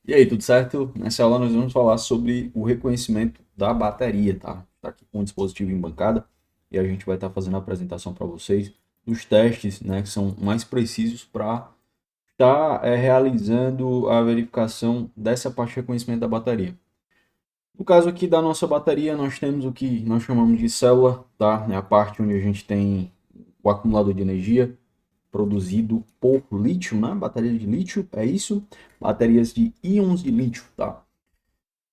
E aí, tudo certo? Nessa aula nós vamos falar sobre o reconhecimento da bateria, tá? Tá aqui com o dispositivo em bancada e a gente vai estar fazendo a apresentação para vocês dos testes, né, que são mais precisos para estar realizando a verificação dessa parte de reconhecimento da bateria. No caso aqui da nossa bateria, nós temos o que nós chamamos de célula, tá? É a parte onde a gente tem o acumulador de energia produzido por lítio, né? Bateria de lítio, é isso? Baterias de íons de lítio, tá?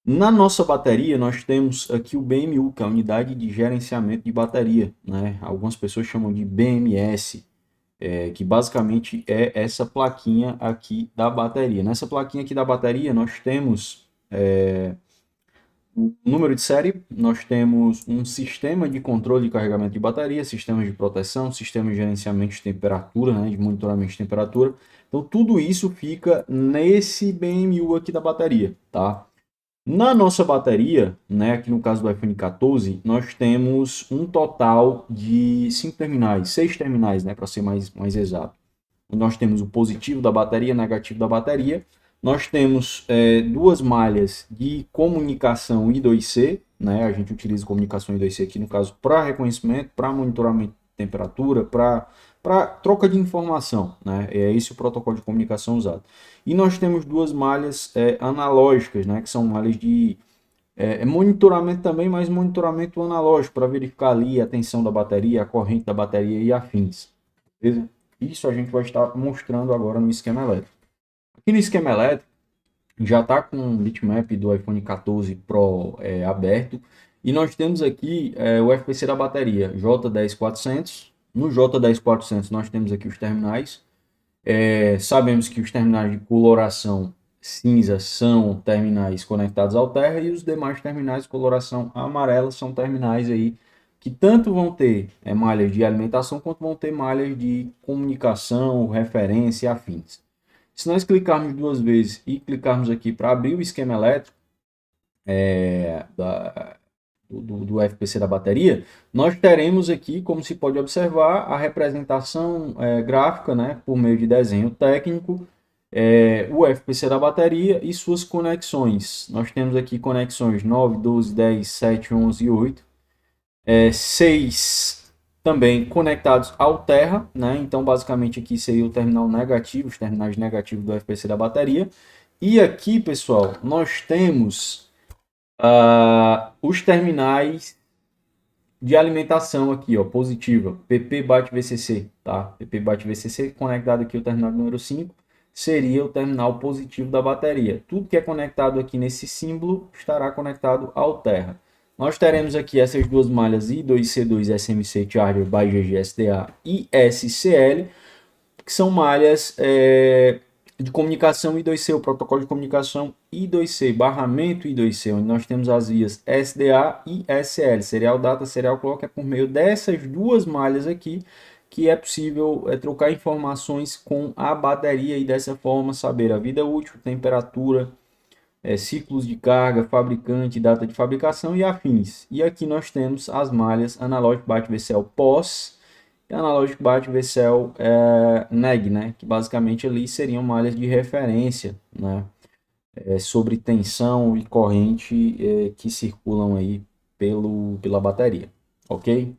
Na nossa bateria, nós temos aqui o BMU, que é a unidade de gerenciamento de bateria, né? Algumas pessoas chamam de BMS, que basicamente é essa plaquinha aqui da bateria. Nessa plaquinha aqui da bateria, nós temos o número de série, nós temos um sistema de controle de carregamento de bateria, sistemas de proteção, sistema de gerenciamento de temperatura, né, de monitoramento de temperatura. Então, tudo isso fica nesse BMU aqui da bateria, tá? Na nossa bateria, né, aqui no caso do iPhone 14, nós temos um total de 5 terminais, 6 terminais, né, para ser mais exato. Nós temos o positivo da bateria, negativo da bateria. Nós temos duas malhas de comunicação I2C, né? A gente utiliza comunicação I2C aqui no caso para reconhecimento, para monitoramento de temperatura, para troca de informação, né? É esse o protocolo de comunicação usado. E nós temos duas malhas analógicas, né? Que são malhas de monitoramento também, mas monitoramento analógico para verificar ali a tensão da bateria, a corrente da bateria e afins. Beleza? Isso a gente vai estar mostrando agora no esquema elétrico. Aqui no esquema elétrico, já está com o bitmap do iPhone 14 Pro aberto. E nós temos aqui o FPC da bateria, J10400. No J10400 nós temos aqui os terminais. Sabemos que os terminais de coloração cinza são terminais conectados ao terra e os demais terminais de coloração amarela são terminais aí que tanto vão ter malhas de alimentação quanto vão ter malhas de comunicação, referência e afins. Se nós clicarmos duas vezes e clicarmos aqui para abrir o esquema elétrico do FPC da bateria, nós teremos aqui, como se pode observar, a representação gráfica, né, por meio de desenho técnico, o FPC da bateria e suas conexões. Nós temos aqui conexões 9, 12, 10, 7, 11 e 8. 6 também conectados ao terra, né? Então, basicamente, aqui seria o terminal negativo, os terminais negativos do FPC da bateria. E aqui, pessoal, nós temos os terminais de alimentação aqui, ó, positiva, PP bate VCC, tá? PP bate VCC conectado aqui ao terminal número 5 seria o terminal positivo da bateria. Tudo que é conectado aqui nesse símbolo estará conectado ao terra. Nós teremos aqui essas duas malhas I2C2 SMC Charger by GGSDA e SCL, que são malhas de comunicação I2C, o protocolo de comunicação I2C, barramento I2C, onde nós temos as vias SDA e SL, Serial Data, Serial Clock, é por meio dessas duas malhas aqui que é possível trocar informações com a bateria e dessa forma saber a vida útil, temperatura, ciclos de carga, fabricante, data de fabricação e afins. E aqui nós temos as malhas analógico bate VCL POS e analógico bate VCL NEG, né? Que basicamente ali seriam malhas de referência, né? Sobre tensão e corrente que circulam aí pela bateria, ok?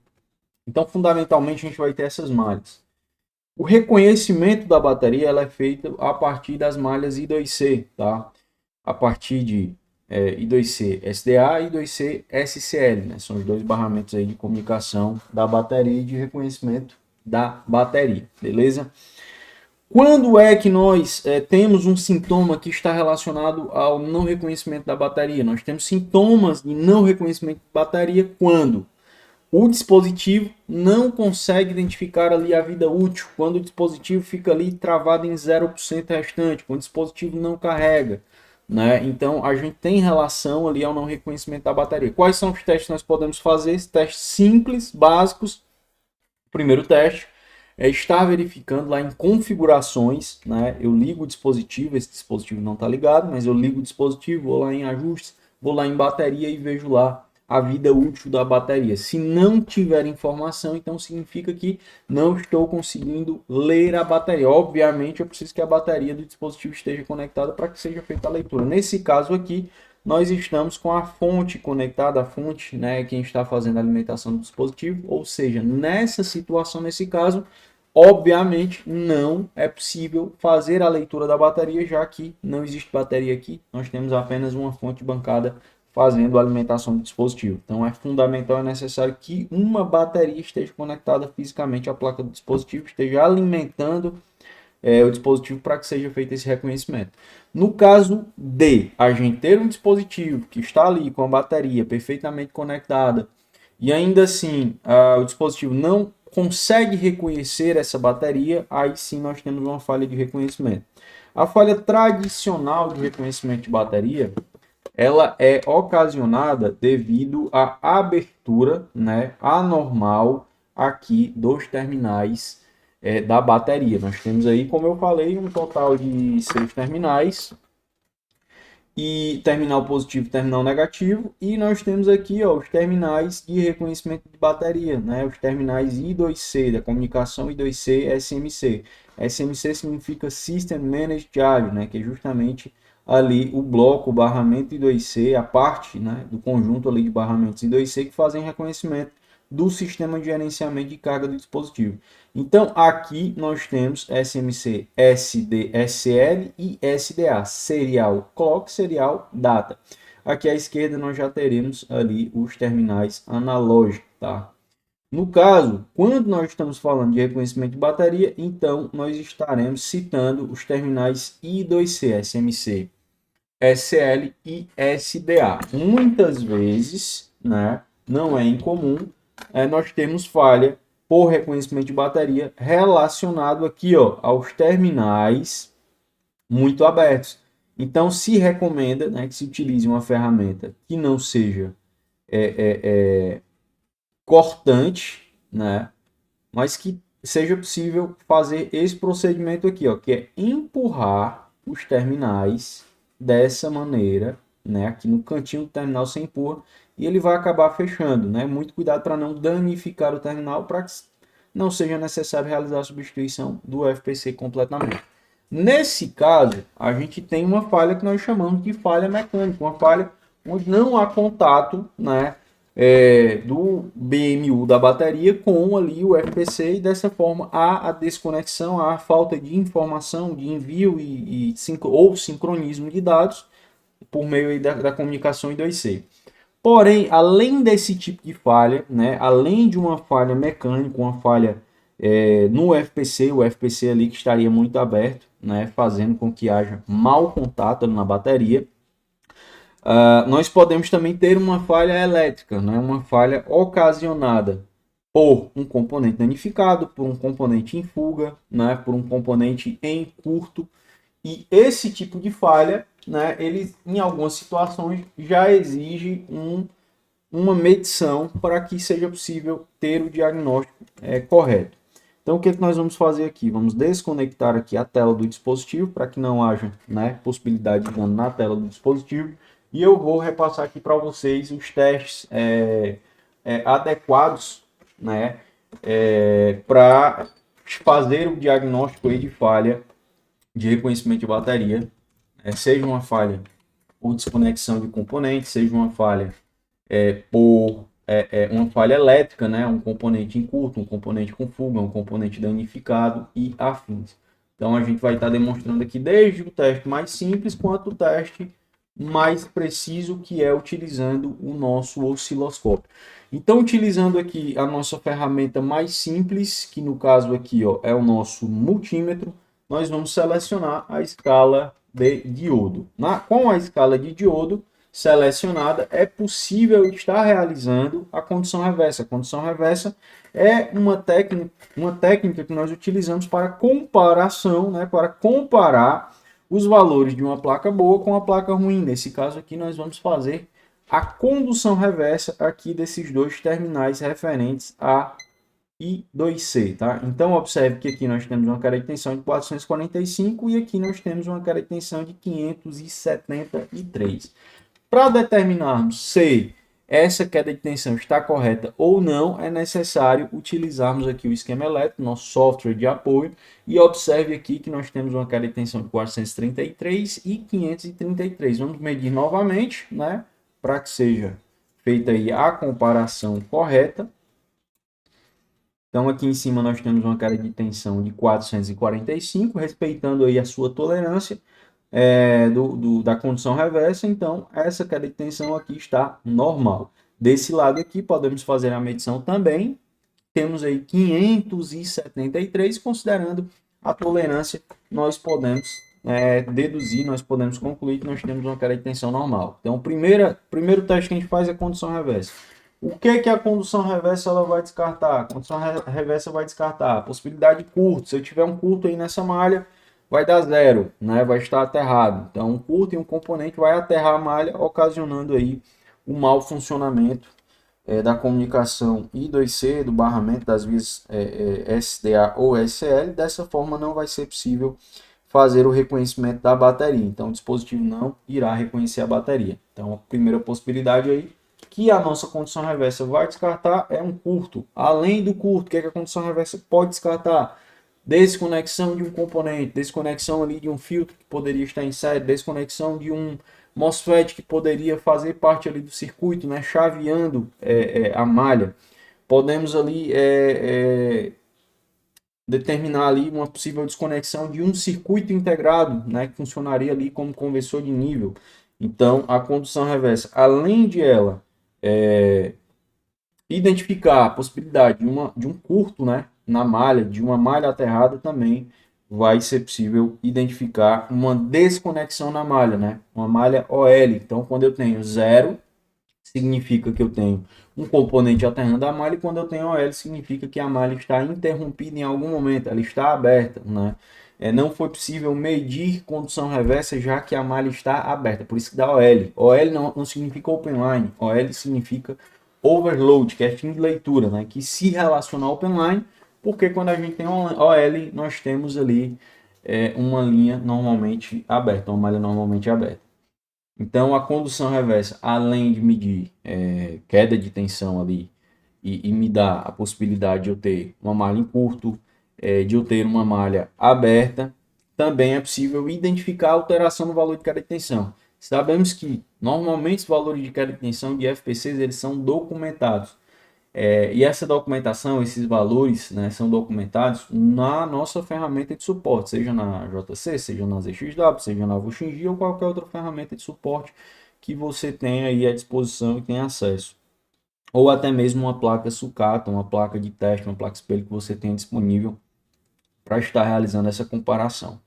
Então, fundamentalmente, a gente vai ter essas malhas. O reconhecimento da bateria ela é feito a partir das malhas I2C, tá? A partir de I2C SDA e I2C SCL, né? São os dois barramentos aí de comunicação da bateria e de reconhecimento da bateria, beleza? Quando é que nós temos um sintoma que está relacionado ao não reconhecimento da bateria? Nós temos sintomas de não reconhecimento de bateria quando o dispositivo não consegue identificar ali a vida útil, quando o dispositivo fica ali travado em 0% restante, quando o dispositivo não carrega, né? Então a gente tem relação ali ao não reconhecimento da bateria. Quais são os testes que nós podemos fazer? Testes simples, básicos. O primeiro teste é estar verificando lá em configurações, né? Eu ligo o dispositivo, esse dispositivo não está ligado, mas eu ligo o dispositivo, vou lá em ajustes, vou lá em bateria e vejo lá a vida útil da bateria. Se não tiver informação, então significa que não estou conseguindo ler a bateria. Obviamente, eu preciso que a bateria do dispositivo esteja conectada para que seja feita a leitura. Nesse caso aqui, nós estamos com a fonte conectada, a fonte, né, quem está fazendo a alimentação do dispositivo, ou seja, nessa situação, nesse caso, obviamente não é possível fazer a leitura da bateria, já que não existe bateria aqui, nós temos apenas uma fonte bancada fazendo a alimentação do dispositivo. Então é fundamental, é necessário que uma bateria esteja conectada fisicamente à placa do dispositivo, esteja alimentando o dispositivo para que seja feito esse reconhecimento. No caso de a gente ter um dispositivo que está ali com a bateria perfeitamente conectada e ainda assim o dispositivo não consegue reconhecer essa bateria, aí sim nós temos uma falha de reconhecimento. A falha tradicional de reconhecimento de bateria, ela é ocasionada devido à abertura, né, anormal aqui dos terminais da bateria. Nós temos aí, como eu falei, um total de 6 terminais, e terminal positivo e terminal negativo, e nós temos aqui os terminais de reconhecimento de bateria, né? Os terminais I2C, da comunicação I2C SMC. SMC significa System Managed Charge, né? Que é justamente ali o bloco, o barramento I2C, a parte, né, do conjunto ali de barramentos I2C que fazem reconhecimento do sistema de gerenciamento de carga do dispositivo. Então, aqui nós temos SMC, SD, SL e SDA, Serial Clock, Serial Data. Aqui à esquerda nós já teremos ali os terminais analógicos, tá? No caso, quando nós estamos falando de reconhecimento de bateria, então nós estaremos citando os terminais I2C, SMC, SL e SDA. Muitas vezes, né, não é incomum, nós temos falha por reconhecimento de bateria relacionado aqui aos terminais muito abertos. Então, se recomenda, né, que se utilize uma ferramenta que não seja cortante, né, mas que seja possível fazer esse procedimento aqui, que é empurrar os terminais dessa maneira, né, aqui no cantinho do terminal você empurra e ele vai acabar fechando, né? Muito cuidado para não danificar o terminal, para que não seja necessário realizar a substituição do FPC completamente. Nesse caso, a gente tem uma falha que nós chamamos de falha mecânica, uma falha onde não há contato, né, do BMU da bateria com ali o FPC, e dessa forma há a desconexão, há a falta de informação, de envio ou sincronismo de dados por meio da comunicação I2C. Porém, além desse tipo de falha, né, além de uma falha mecânica, uma falha no FPC, o FPC ali que estaria muito aberto, né, fazendo com que haja mau contato na bateria, nós podemos também ter uma falha elétrica, né, uma falha ocasionada por um componente danificado, por um componente em fuga, né, por um componente em curto. E esse tipo de falha, né, ele em algumas situações já exige uma medição para que seja possível ter o diagnóstico correto. Então, o que nós vamos fazer aqui? Vamos desconectar aqui a tela do dispositivo para que não haja, né, possibilidade de dano na tela do dispositivo. E eu vou repassar aqui para vocês os testes adequados, né, para fazer o diagnóstico aí de falha de reconhecimento de bateria, seja uma falha por desconexão de componentes, seja uma falha por uma falha elétrica, né, um componente em curto, um componente com fuga, um componente danificado e afins. Então a gente vai estar demonstrando aqui desde o teste mais simples quanto o teste mais preciso, que é utilizando o nosso osciloscópio. Então, utilizando aqui a nossa ferramenta mais simples, que no caso aqui é o nosso multímetro, nós vamos selecionar a escala de diodo. Com a escala de diodo selecionada, é possível estar realizando a condição reversa. A condição reversa é uma técnica que nós utilizamos para comparação, né, para comparar os valores de uma placa boa com uma placa ruim. Nesse caso aqui, nós vamos fazer a condução reversa aqui desses dois terminais referentes a I2C, tá? Então, observe que aqui nós temos uma carga de tensão de 445 e aqui nós temos uma carga de tensão de 573. Para determinarmos se essa queda de tensão está correta ou não, é necessário utilizarmos aqui o esquema elétrico, nosso software de apoio, e observe aqui que nós temos uma queda de tensão de 433 e 533. Vamos medir novamente, né, para que seja feita aí a comparação correta. Então, aqui em cima nós temos uma queda de tensão de 445, respeitando aí a sua tolerância da condição reversa. Então, essa queda de tensão aqui está normal. Desse lado aqui, podemos fazer a medição também. Temos aí 573, considerando a tolerância, nós podemos deduzir, nós podemos concluir que nós temos uma queda de tensão normal. Então, o primeiro teste que a gente faz é a condução reversa. O que a condução reversa ela vai descartar? A condução reversa vai descartar a possibilidade de curto. Se eu tiver um curto aí nessa malha, vai dar zero, né? Vai estar aterrado. Então, um curto e um componente vai aterrar a malha, ocasionando aí o mau funcionamento da comunicação I2C, do barramento das vias SDA ou SL. Dessa forma, não vai ser possível fazer o reconhecimento da bateria. Então, o dispositivo não irá reconhecer a bateria. Então, a primeira possibilidade aí que a nossa condução reversa vai descartar é um curto. Além do curto, o que a condução reversa pode descartar? Desconexão de um componente, desconexão ali de um filtro que poderia estar em série, desconexão de um MOSFET que poderia fazer parte ali do circuito, né, chaveando a malha. Podemos ali determinar ali uma possível desconexão de um circuito integrado, né, que funcionaria ali como conversor de nível. Então, a condução reversa, além de ela identificar a possibilidade de um curto, né, na malha, de uma malha aterrada, também vai ser possível identificar uma desconexão na malha, né, uma malha OL. Então, quando eu tenho zero, significa que eu tenho um componente aterrando a malha, e quando eu tenho OL, significa que a malha está interrompida em algum momento, ela está aberta, né? Não foi possível medir condução reversa, já que a malha está aberta, por isso que dá OL. OL não significa open line, OL significa overload, que é fim de leitura, né? Que se relaciona ao open line, porque quando a gente tem OL, nós temos ali uma linha normalmente aberta, uma malha normalmente aberta. Então, a condução reversa, além de medir queda de tensão ali e me dar a possibilidade de eu ter uma malha em curto, de eu ter uma malha aberta, também é possível identificar a alteração no valor de queda de tensão. Sabemos que, normalmente, os valores de queda de tensão de FPCs eles são documentados. E essa documentação, esses valores, né, são documentados na nossa ferramenta de suporte, seja na JC, seja na ZXW, seja na Vuxingi ou qualquer outra ferramenta de suporte que você tenha aí à disposição e tenha acesso. Ou até mesmo uma placa sucata, uma placa de teste, uma placa espelho que você tenha disponível para estar realizando essa comparação.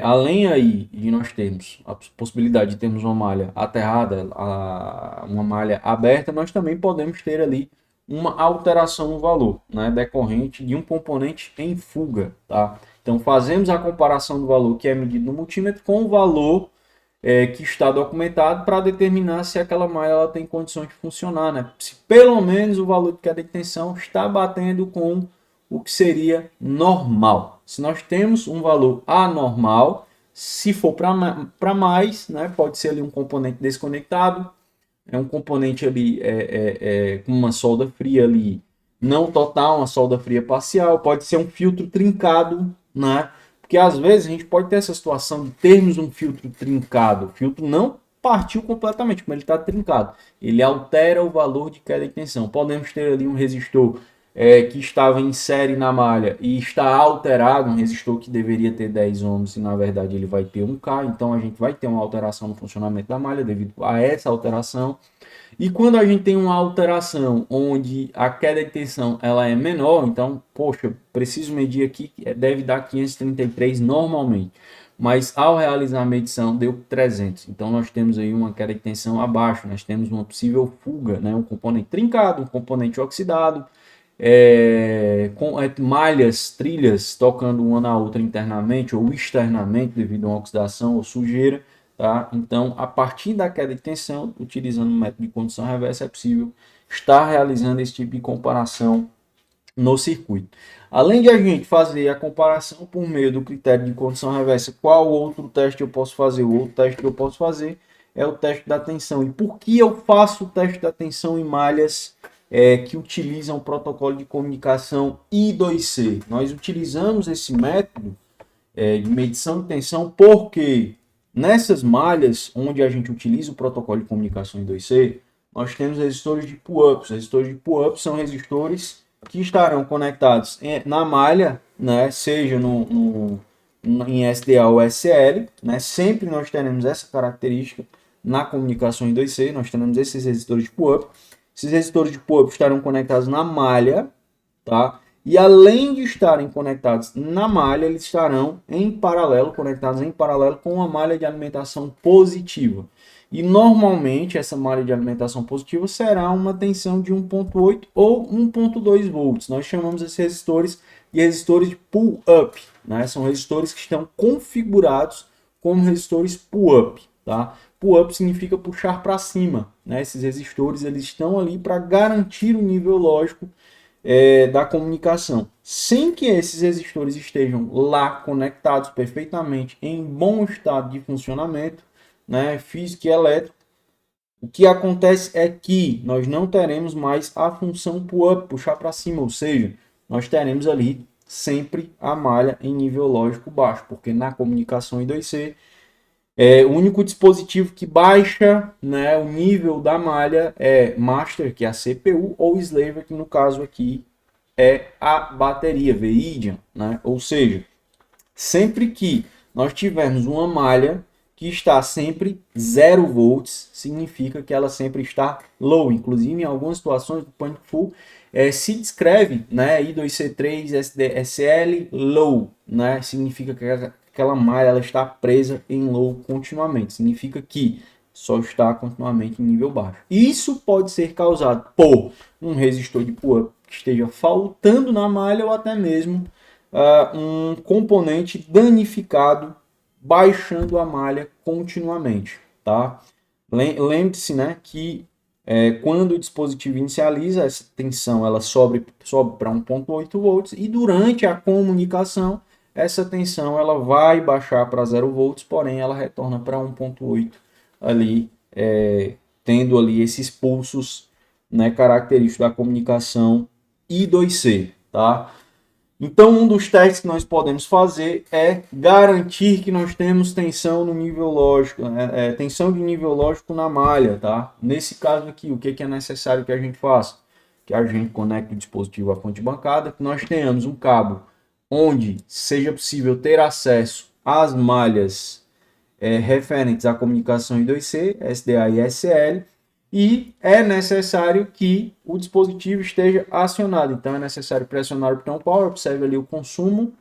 Além aí de nós termos a possibilidade de termos uma malha aterrada, uma malha aberta, nós também podemos ter ali uma alteração no valor, né, decorrente de um componente em fuga, tá? Então fazemos a comparação do valor que é medido no multímetro com o valor que está documentado para determinar se aquela malha ela tem condições de funcionar, né? Se pelo menos o valor de queda de tensão está batendo com o que seria normal. Se nós temos um valor anormal, se for para mais, né, pode ser ali um componente desconectado, um componente ali com uma solda fria ali, não total, uma solda fria parcial, pode ser um filtro trincado, né? Porque às vezes a gente pode ter essa situação de termos um filtro trincado, o filtro não partiu completamente, como ele está trincado, ele altera o valor de queda de tensão. Podemos ter ali um resistor que estava em série na malha e está alterado, um resistor que deveria ter 10 ohms e na verdade ele vai ter 1K, então a gente vai ter uma alteração no funcionamento da malha devido a essa alteração. E quando a gente tem uma alteração onde a queda de tensão ela é menor, então, poxa, preciso medir aqui, deve dar 533 normalmente, mas ao realizar a medição deu 300. Então nós temos aí uma queda de tensão abaixo, nós temos uma possível fuga, né? Um componente trincado, um componente oxidado, com malhas, trilhas tocando uma na outra internamente ou externamente devido a uma oxidação ou sujeira, tá? Então, a partir da queda de tensão, utilizando o método de condução reversa, é possível estar realizando esse tipo de comparação no circuito. Além de a gente fazer a comparação por meio do critério de condução reversa, qual outro teste eu posso fazer? O outro teste que eu posso fazer é o teste da tensão. E por que eu faço o teste da tensão em malhas que utilizam o protocolo de comunicação I2C? Nós utilizamos esse método de medição de tensão porque nessas malhas onde a gente utiliza o protocolo de comunicação I2C, nós temos resistores de pull-ups. Resistores de pull-ups são resistores que estarão conectados na malha, né, seja em SDA ou SL, né, sempre nós teremos essa característica na comunicação em 2C, nós teremos esses resistores de pull-up. Esses resistores de pull-up estarão conectados na malha, tá? E além de estarem conectados na malha, eles estarão conectados em paralelo com uma malha de alimentação positiva. E normalmente essa malha de alimentação positiva será uma tensão de 1.8 ou 1.2 volts. Nós chamamos esses resistores de resistores de pull-up, né? São resistores que estão configurados como resistores pull-up, tá? Pull-up significa puxar para cima, né? Esses resistores eles estão ali para garantir o nível lógico da comunicação, sem que esses resistores estejam lá conectados perfeitamente em bom estado de funcionamento, né, físico e elétrico. O que acontece é que nós não teremos mais a função pull-up, puxar para cima, ou seja, nós teremos ali sempre a malha em nível lógico baixo, porque na comunicação I2C o único dispositivo que baixa, né, o nível da malha é master, que é a CPU, ou slaver, que no caso aqui é a bateria, VIDIA, né? Ou seja, sempre que nós tivermos uma malha que está sempre 0 volts, significa que ela sempre está low. Inclusive, em algumas situações do Panic Full, se descreve, né, I2C3 SL low, né? Significa que aquela malha ela está presa em low continuamente. Significa que só está continuamente em nível baixo. Isso pode ser causado por um resistor de pull-up que esteja faltando na malha ou até mesmo um componente danificado baixando a malha continuamente, tá? Lembre-se, né, que quando o dispositivo inicializa, essa tensão ela sobe para 1.8 volts e durante a comunicação essa tensão ela vai baixar para 0 volts, porém ela retorna para 1.8 ali, tendo ali esses pulsos, né, característicos da comunicação I2C, tá? Então, um dos testes que nós podemos fazer é garantir que nós temos tensão no nível lógico, né? Tensão de nível lógico na malha, tá? Nesse caso aqui, o que é necessário que a gente faça? Que a gente conecte o dispositivo à fonte bancada, que nós tenhamos um cabo onde seja possível ter acesso às malhas referentes à comunicação I2C, SDA e SL, e é necessário que o dispositivo esteja acionado. Então é necessário pressionar o botão Power, observe ali o consumo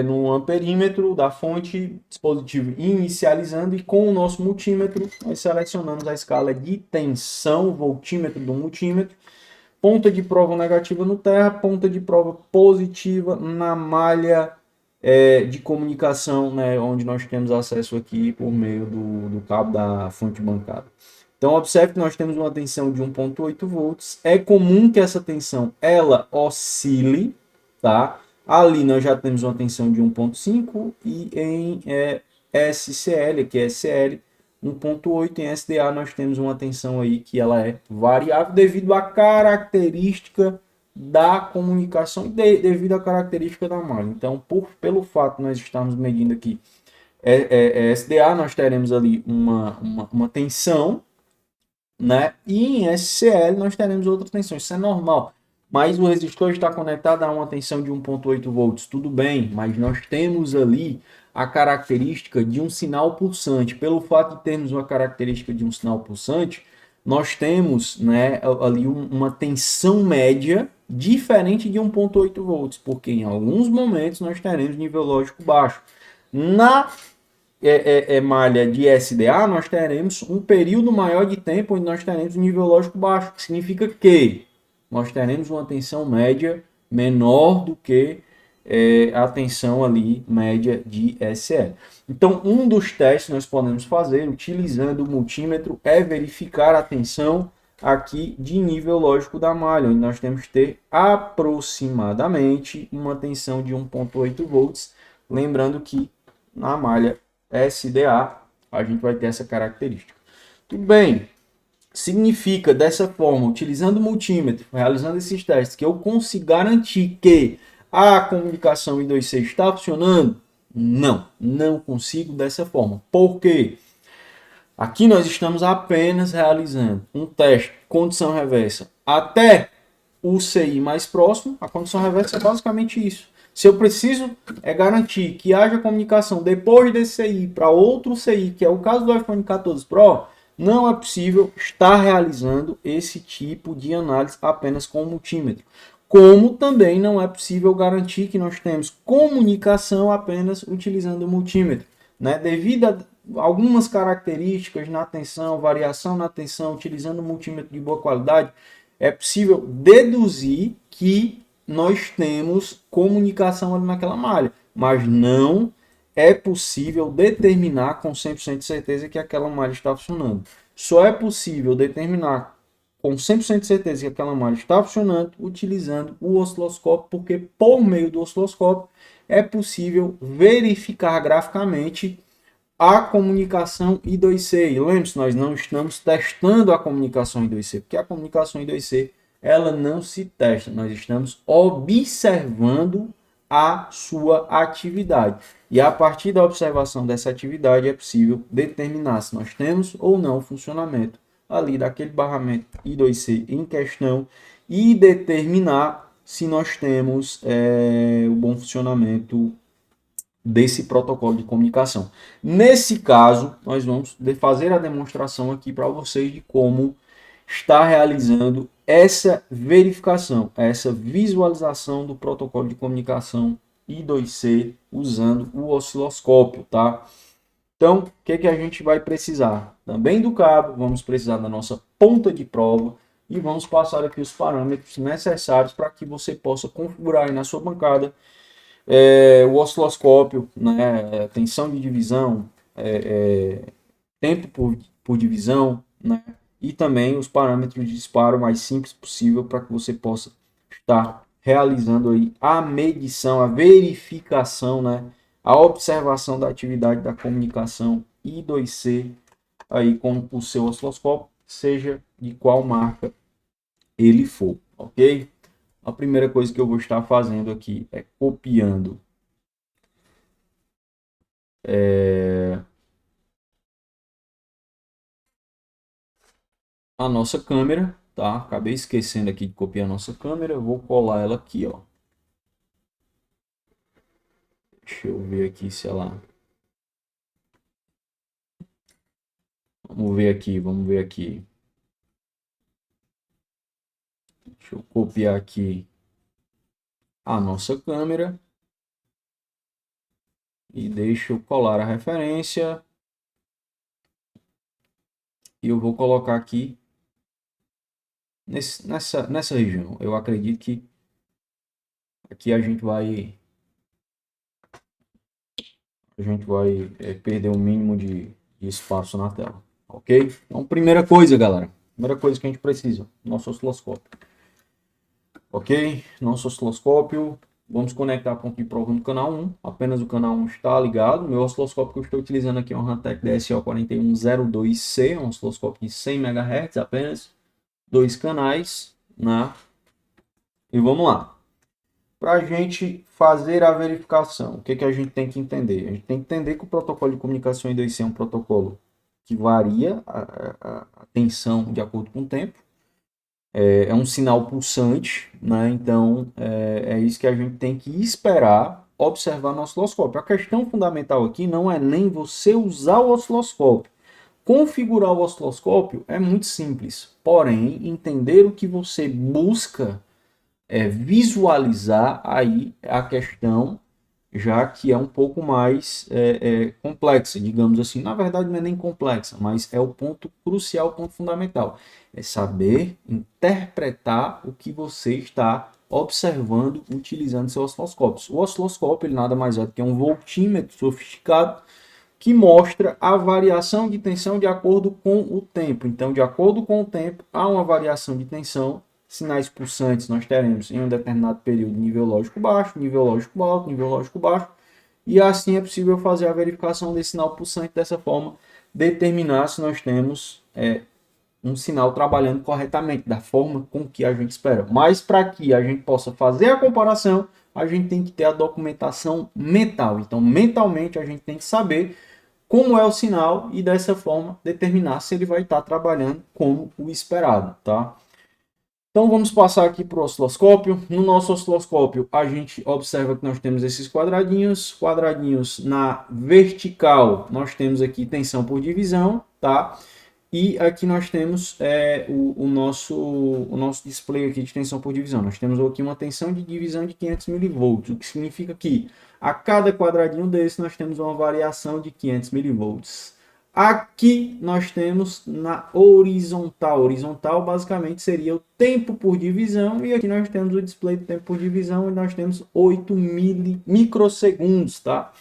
no amperímetro da fonte, dispositivo inicializando, e com o nosso multímetro nós selecionamos a escala de tensão, voltímetro do multímetro, ponta de prova negativa no terra, ponta de prova positiva na malha de comunicação, né, onde nós temos acesso aqui por meio do cabo da fonte bancada. Então, observe que nós temos uma tensão de 1.8 volts. É comum que essa tensão ela oscile, tá? Ali nós já temos uma tensão de 1.5 e em SCL, que é SL, 1.8. Em SDA nós temos uma tensão aí que ela é variável devido à característica da comunicação e devido à característica da malha. Então, pelo fato de nós estarmos medindo aqui SDA, nós teremos ali uma tensão, né? E em SCL nós teremos outra tensão. Isso é normal. Mas o resistor está conectado a uma tensão de 1.8 volts. Tudo bem, mas nós temos ali a característica de um sinal pulsante. Pelo fato de termos uma característica de um sinal pulsante, nós temos, né, ali uma tensão média diferente de 1.8 volts, porque em alguns momentos nós teremos nível lógico baixo. Na malha de SDA, nós teremos um período maior de tempo onde nós teremos um nível lógico baixo, que significa que nós teremos uma tensão média menor do que a tensão ali média de SL. Então, um dos testes que nós podemos fazer utilizando o multímetro é verificar a tensão aqui de nível lógico da malha, onde nós temos que ter aproximadamente uma tensão de 1.8 volts, lembrando que na malha SDA a gente vai ter essa característica. Tudo bem. Significa dessa forma, utilizando o multímetro, realizando esses testes, que eu consigo garantir que a comunicação I2C está funcionando? Não, não consigo dessa forma. Por quê? Aqui nós estamos apenas realizando um teste condição reversa até o CI mais próximo. A condição reversa é basicamente isso. Se eu preciso garantir que haja comunicação depois desse CI para outro CI, que é o caso do iPhone 14 Pro, não é possível estar realizando esse tipo de análise apenas com o multímetro. Como também não é possível garantir que nós temos comunicação apenas utilizando o multímetro, né? Devido a algumas características na tensão, variação na tensão, utilizando o multímetro de boa qualidade, é possível deduzir que nós temos comunicação ali naquela malha, mas não é possível determinar com 100% de certeza que aquela malha está funcionando. Só é possível determinar com 100% de certeza que aquela malha está funcionando utilizando o osciloscópio, porque por meio do osciloscópio é possível verificar graficamente a comunicação I2C. E lembre-se, nós não estamos testando a comunicação I2C, porque a comunicação I2C ela não se testa, nós estamos observando a sua atividade. E a partir da observação dessa atividade é possível determinar se nós temos ou não funcionamento ali daquele barramento I2C em questão e determinar se nós temos o bom funcionamento desse protocolo de comunicação. Nesse caso, nós vamos fazer a demonstração aqui para vocês de como está realizando essa verificação, essa visualização do protocolo de comunicação I2C usando o osciloscópio, tá? Então, o que a gente vai precisar? Também do cabo, vamos precisar da nossa ponta de prova e vamos passar aqui os parâmetros necessários para que você possa configurar aí na sua bancada o osciloscópio, né, tensão de divisão, tempo por divisão, né, e também os parâmetros de disparo mais simples possível para que você possa estar realizando aí a medição, a verificação, né, a observação da atividade da comunicação I2C aí com o seu osciloscópio, seja de qual marca ele for, ok? A primeira coisa que eu vou estar fazendo aqui é copiando a nossa câmera, tá? Acabei esquecendo aqui de copiar a nossa câmera, eu vou colar ela aqui, ó. Deixa eu ver aqui se ela... Vamos ver aqui, vamos ver aqui. Deixa eu copiar aqui a nossa câmera. E deixa eu colar a referência. E eu vou colocar aqui nessa região. Eu acredito que aqui a gente vai perder o mínimo de espaço na tela, ok? Então, primeira coisa, galera. Primeira coisa que a gente precisa, nosso osciloscópio. Ok? Nosso osciloscópio. Vamos conectar a ponto de prova no canal 1. Apenas o canal 1 está ligado. Meu osciloscópio que eu estou utilizando aqui é um Hantek DSO4102C, um osciloscópio de 100 MHz, apenas 2 canais, né? E vamos lá. Para a gente fazer a verificação, o que a gente tem que entender? A gente tem que entender que o protocolo de comunicação I2C é um protocolo que varia a tensão de acordo com o tempo. É um sinal pulsante, né? Então é isso que a gente tem que esperar observar no osciloscópio. A questão fundamental aqui não é nem você usar o osciloscópio. Configurar o osciloscópio é muito simples, porém entender o que você busca visualizar aí a questão, já que é um pouco mais complexa, digamos assim. Na verdade, não é nem complexa, mas é o ponto crucial, o ponto fundamental. É saber interpretar o que você está observando utilizando seu osciloscópio. O osciloscópio ele nada mais é do que um voltímetro sofisticado que mostra a variação de tensão de acordo com o tempo. Então, de acordo com o tempo, há uma variação de tensão. Sinais pulsantes nós teremos em um determinado período nível lógico baixo, nível lógico alto, nível lógico baixo, e assim é possível fazer a verificação desse sinal pulsante dessa forma, determinar se nós temos um sinal trabalhando corretamente, da forma com que a gente espera. Mas para que a gente possa fazer a comparação, a gente tem que ter a documentação mental. Então, mentalmente, a gente tem que saber como é o sinal e dessa forma determinar se ele vai estar trabalhando como o esperado, tá? Então vamos passar aqui para o osciloscópio. No nosso osciloscópio a gente observa que nós temos esses quadradinhos. Quadradinhos na vertical nós temos aqui tensão por divisão, tá? E aqui nós temos o nosso display aqui de tensão por divisão. Nós temos aqui uma tensão de divisão de 500 milivolts, o que significa que a cada quadradinho desse nós temos uma variação de 500 milivolts. Aqui nós temos na horizontal. Horizontal basicamente seria o tempo por divisão. E aqui nós temos o display de tempo por divisão e nós temos 8 microsegundos, tá?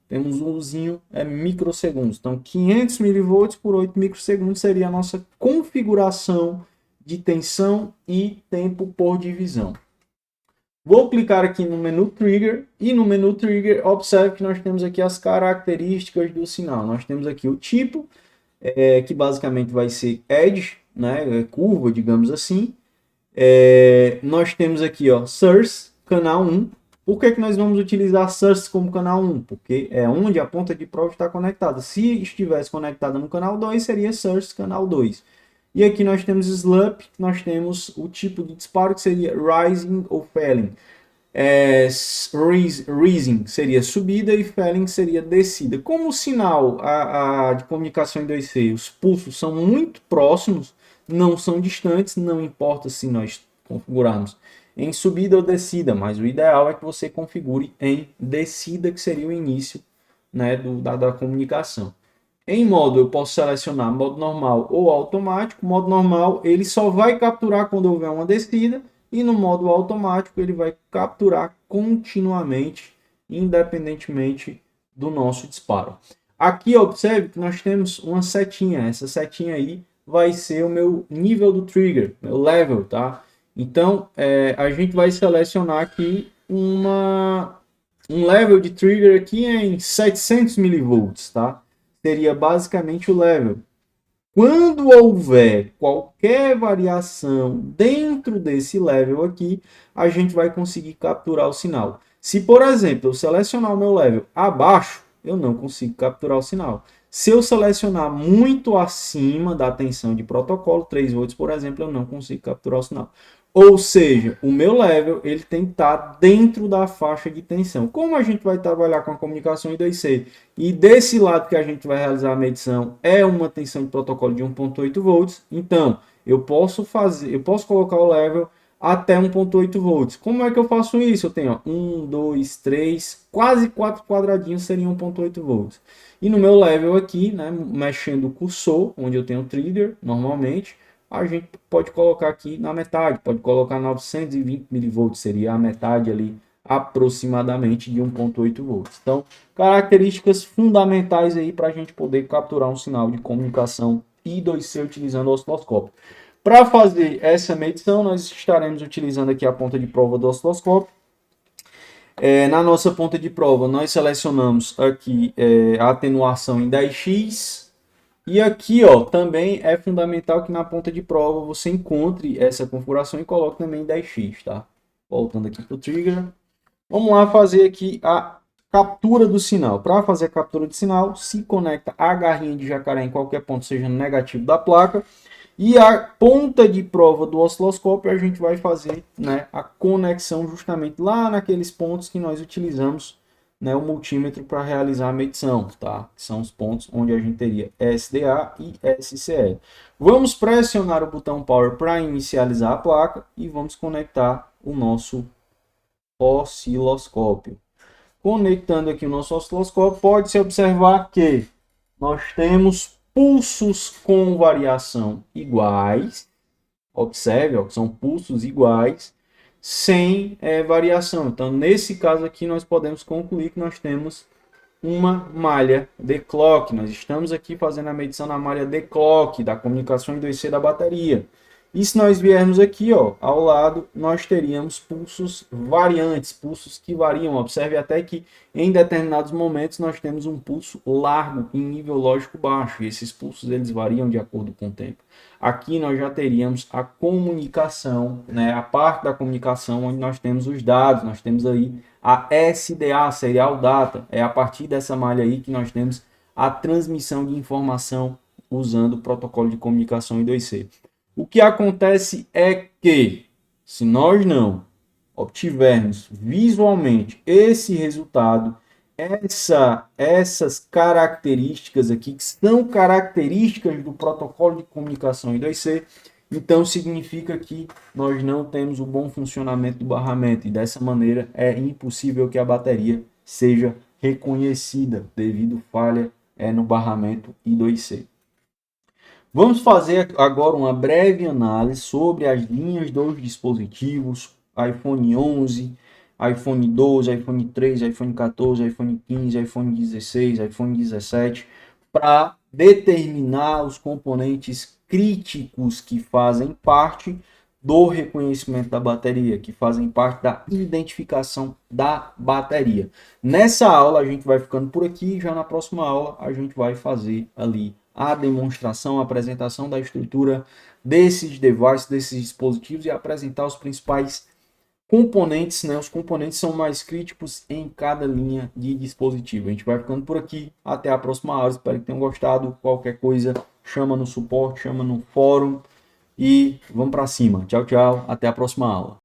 Temos um usinho microsegundos. Então, 500 milivolts por 8 microsegundos seria a nossa configuração de tensão e tempo por divisão. Vou clicar aqui no menu Trigger e no menu Trigger observe que nós temos aqui as características do sinal. Nós temos aqui o tipo, que basicamente vai ser edge, né, curva, digamos assim. Nós temos aqui, ó, source, canal 1. Por que nós vamos utilizar source como canal 1? Porque é onde a ponta de prova está conectada. Se estivesse conectada no canal 2, seria source canal 2. E aqui nós temos slump, nós temos o tipo de disparo que seria rising ou falling. Rising seria subida e falling seria descida. Como o sinal de comunicação em 2C, os pulsos são muito próximos, não são distantes, não importa se nós configurarmos em subida ou descida, mas o ideal é que você configure em descida, que seria o início, né, da comunicação. Em modo, eu posso selecionar modo normal ou automático. Modo normal, ele só vai capturar quando houver uma descida, e no modo automático, ele vai capturar continuamente, independentemente do nosso disparo. Aqui, observe que nós temos uma setinha. Essa setinha aí vai ser o meu nível do trigger, meu level, tá? Então, a gente vai selecionar aqui um level de trigger aqui em 700 milivolts, tá? Seria basicamente o level. Quando houver qualquer variação dentro desse level aqui, a gente vai conseguir capturar o sinal. Se, por exemplo, eu selecionar o meu level abaixo, eu não consigo capturar o sinal. Se eu selecionar muito acima da tensão de protocolo, 3 volts, por exemplo, eu não consigo capturar o sinal. Ou seja, o meu level ele tem que estar dentro da faixa de tensão. Como a gente vai trabalhar com a comunicação em 2C e desse lado que a gente vai realizar a medição é uma tensão de protocolo de 1.8 volts, então eu posso colocar o level até 1.8 volts. Como é que eu faço isso? Eu tenho 1, 2, 3, quase 4 quadradinhos seriam 1.8 volts. E no meu level aqui, né, mexendo o cursor, onde eu tenho o trigger normalmente, a gente pode colocar aqui na metade, pode colocar 920 milivolts, seria a metade ali aproximadamente de 1.8 volts. Então, características fundamentais aí para a gente poder capturar um sinal de comunicação I2C utilizando o osciloscópio. Para fazer essa medição, nós estaremos utilizando aqui a ponta de prova do osciloscópio. Na nossa ponta de prova, nós selecionamos aqui a atenuação em 10x. E aqui, ó, também é fundamental que na ponta de prova você encontre essa configuração e coloque também 10x, tá? Voltando aqui para o trigger. Vamos lá fazer aqui a captura do sinal. Para fazer a captura de sinal, se conecta a garrinha de jacaré em qualquer ponto, seja no negativo da placa. E a ponta de prova do osciloscópio, a gente vai fazer, né, a conexão justamente lá naqueles pontos que nós utilizamos, né, o multímetro para realizar a medição, tá? Que são os pontos onde a gente teria SDA e SCE. Vamos pressionar o botão Power para inicializar a placa e vamos conectar o nosso osciloscópio. Conectando aqui o nosso osciloscópio, pode-se observar que nós temos pulsos com variação iguais. Observe, ó, são pulsos iguais, sem variação. Então, nesse caso aqui, nós podemos concluir que nós temos uma malha de clock. Nós estamos aqui fazendo a medição na malha de clock, da comunicação em 2C da bateria. E se nós viermos aqui, ó, ao lado, nós teríamos pulsos variantes, pulsos que variam. Observe até que em determinados momentos nós temos um pulso largo em nível lógico baixo. E esses pulsos eles variam de acordo com o tempo. Aqui nós já teríamos a comunicação, né, a parte da comunicação onde nós temos os dados, nós temos aí a SDA, Serial Data. É a partir dessa malha aí que nós temos a transmissão de informação usando o protocolo de comunicação I2C. O que acontece é que, se nós não obtivermos visualmente esse resultado, essas características aqui, que são características do protocolo de comunicação I2C, então significa que nós não temos o bom funcionamento do barramento, e dessa maneira é impossível que a bateria seja reconhecida devido falha no barramento I2C. Vamos fazer agora uma breve análise sobre as linhas dos dispositivos iPhone 11, iPhone 12, iPhone 13, iPhone 14, iPhone 15, iPhone 16, iPhone 17, para determinar os componentes críticos que fazem parte do reconhecimento da bateria, que fazem parte da identificação da bateria. Nessa aula a gente vai ficando por aqui, já na próxima aula a gente vai fazer ali a demonstração, a apresentação da estrutura desses devices, desses dispositivos e apresentar os principais componentes, né? Os componentes são mais críticos em cada linha de dispositivo. A gente vai ficando por aqui, até a próxima aula, espero que tenham gostado. Qualquer coisa, chama no suporte, chama no fórum e vamos para cima. Tchau, tchau, até a próxima aula.